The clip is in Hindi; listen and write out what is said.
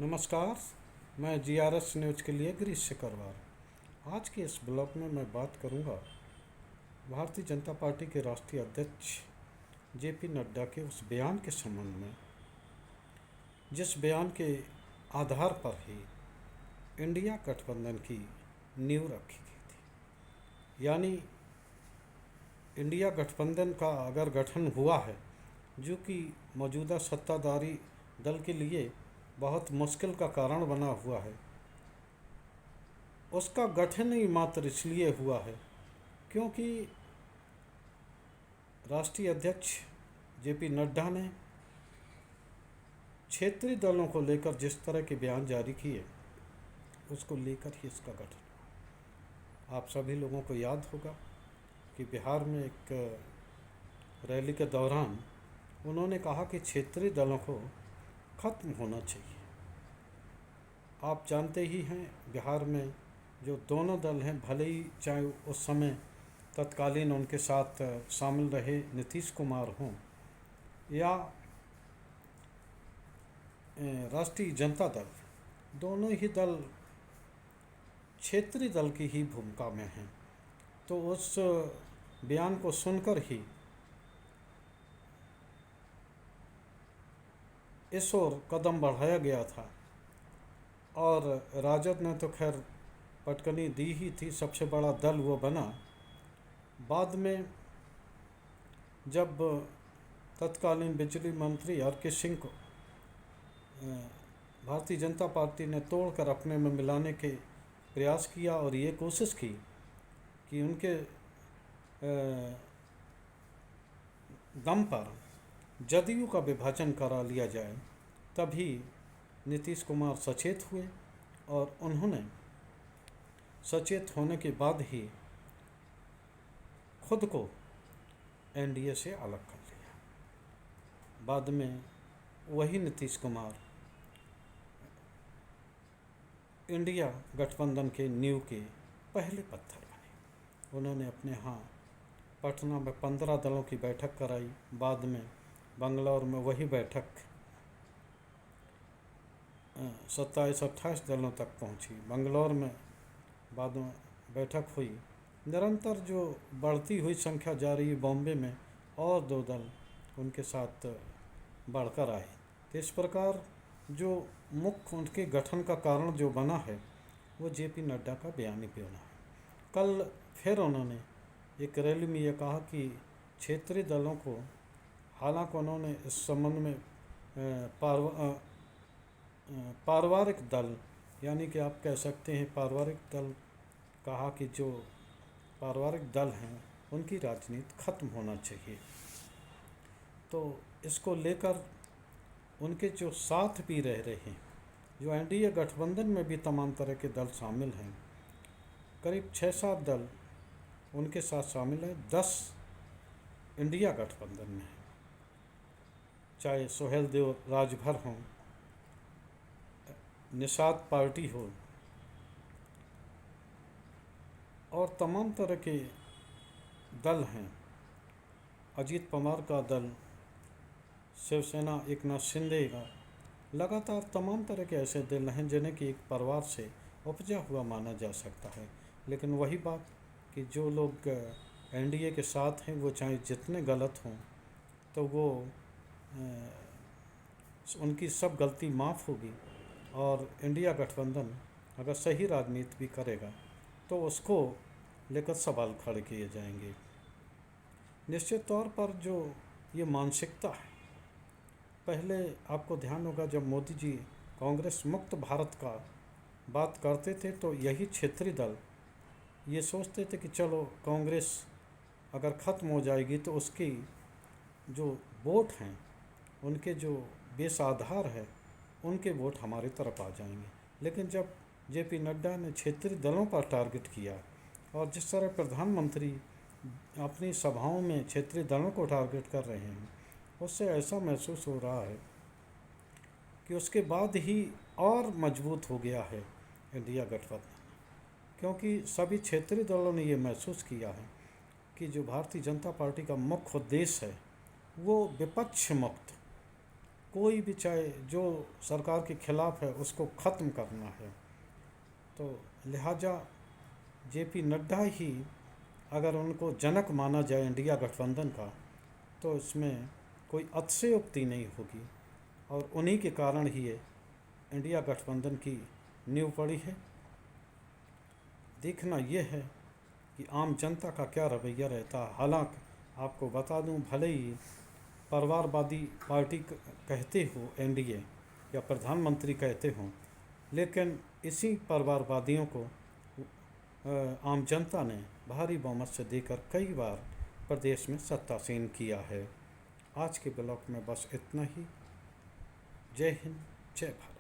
नमस्कार। मैं जीआरएस न्यूज़ के लिए गिरीश सिकरवार। आज के इस ब्लॉग में मैं बात करूंगा भारतीय जनता पार्टी के राष्ट्रीय अध्यक्ष जेपी नड्डा के उस बयान के संबंध में, जिस बयान के आधार पर ही इंडिया गठबंधन की नींव रखी गई थी। यानी इंडिया गठबंधन का अगर गठन हुआ है, जो कि मौजूदा सत्ताधारी दल के लिए बहुत मुश्किल का कारण बना हुआ है, उसका गठन ही मात्र इसलिए हुआ है क्योंकि राष्ट्रीय अध्यक्ष जेपी नड्डा ने क्षेत्रीय दलों को लेकर जिस तरह के बयान जारी किए, उसको लेकर ही इसका गठन। आप सभी लोगों को याद होगा कि बिहार में एक रैली के दौरान उन्होंने कहा कि क्षेत्रीय दलों को खत्म होना चाहिए। आप जानते ही हैं, बिहार में जो दोनों दल हैं, भले ही चाहे उस समय तत्कालीन उनके साथ शामिल रहे नीतीश कुमार हों या राष्ट्रीय जनता दल, दोनों ही दल क्षेत्रीय दल की ही भूमिका में हैं। तो उस बयान को सुनकर ही इस ओर कदम बढ़ाया गया था और राजद ने तो खैर पटकनी दी ही थी, सबसे बड़ा दल वो बना। बाद में जब तत्कालीन बिजली मंत्री आर.के. सिंह को भारतीय जनता पार्टी ने तोड़कर अपने में मिलाने के प्रयास किया और ये कोशिश की कि उनके दम पर जदयू का विभाजन करा लिया जाए, तभी नीतीश कुमार सचेत हुए और उन्होंने सचेत होने के बाद ही खुद को एनडीए से अलग कर लिया। बाद में वही नीतीश कुमार इंडिया गठबंधन के नींव के पहले पत्थर बने। उन्होंने अपने यहाँ पटना में 15 दलों की बैठक कराई, बाद में बंगलौर में वही बैठक 27-28 दलों तक पहुँची। बंगलौर में बाद में बैठक हुई, निरंतर जो बढ़ती हुई संख्या जा रही, बॉम्बे में और 2 दल उनके साथ बढ़कर आए। तो इस प्रकार जो मुख्य उनके गठन का कारण जो बना है, वो जेपी नड्डा का बयानी बयान है। कल फिर उन्होंने एक रैली में ये कहा कि क्षेत्रीय दलों को, हालांकि उन्होंने इस संबंध में पारिवारिक दल, यानी कि आप कह सकते हैं पारिवारिक दल, कहा कि जो पारिवारिक दल हैं उनकी राजनीति खत्म होना चाहिए। तो इसको लेकर उनके जो साथ भी रह रहे हैं, जो एनडीए गठबंधन में भी तमाम तरह के दल शामिल हैं, करीब 6-7 दल उनके साथ शामिल हैं। 10 इंडिया गठबंधन में हैं, चाहे सुहेलदेव राजभर हों, निषाद पार्टी हो और तमाम तरह के दल हैं। अजीत पवार का दल, शिवसेना एकनाथ शिंदे का, लगातार तमाम तरह के ऐसे दल हैं जिन्हें कि एक परिवार से उपजा हुआ माना जा सकता है। लेकिन वही बात कि जो लोग एनडीए के साथ हैं, वो चाहे जितने गलत हों, तो वो उनकी सब गलती माफ़ होगी और इंडिया गठबंधन अगर सही राजनीति भी करेगा तो उसको लेकर सवाल खड़े किए जाएंगे। निश्चित तौर पर जो ये मानसिकता है, पहले आपको ध्यान होगा जब मोदी जी कांग्रेस मुक्त भारत का बात करते थे, तो यही क्षेत्रीय दल ये सोचते थे कि चलो कांग्रेस अगर ख़त्म हो जाएगी तो उसकी जो वोट हैं, उनके जो बेस आधार है, उनके वोट हमारी तरफ आ जाएंगे। लेकिन जब जेपी नड्डा ने क्षेत्रीय दलों पर टारगेट किया और जिस तरह प्रधानमंत्री अपनी सभाओं में क्षेत्रीय दलों को टारगेट कर रहे हैं, उससे ऐसा महसूस हो रहा है कि उसके बाद ही और मजबूत हो गया है इंडिया गठबंधन, क्योंकि सभी क्षेत्रीय दलों ने ये महसूस किया है कि जो भारतीय जनता पार्टी का मुख्य उद्देश्य है, वो विपक्ष मुक्त कोई भी चाहे जो सरकार के खिलाफ है उसको ख़त्म करना है। तो लिहाजा जेपी नड्डा ही अगर उनको जनक माना जाए इंडिया गठबंधन का, तो इसमें कोई अतिशयोक्ति नहीं होगी और उन्हीं के कारण ही ये इंडिया गठबंधन की नींव पड़ी है। देखना ये है कि आम जनता का क्या रवैया रहता है। हालांकि आपको बता दूं, भले ही परिवारवादी पार्टी कहते हो एनडीए या प्रधानमंत्री कहते हों, लेकिन इसी परिवारवादियों को आम जनता ने भारी बहुमत से देकर कई बार प्रदेश में सत्तासीन किया है। आज के ब्लॉग में बस इतना ही। जय हिंद, जय भारत।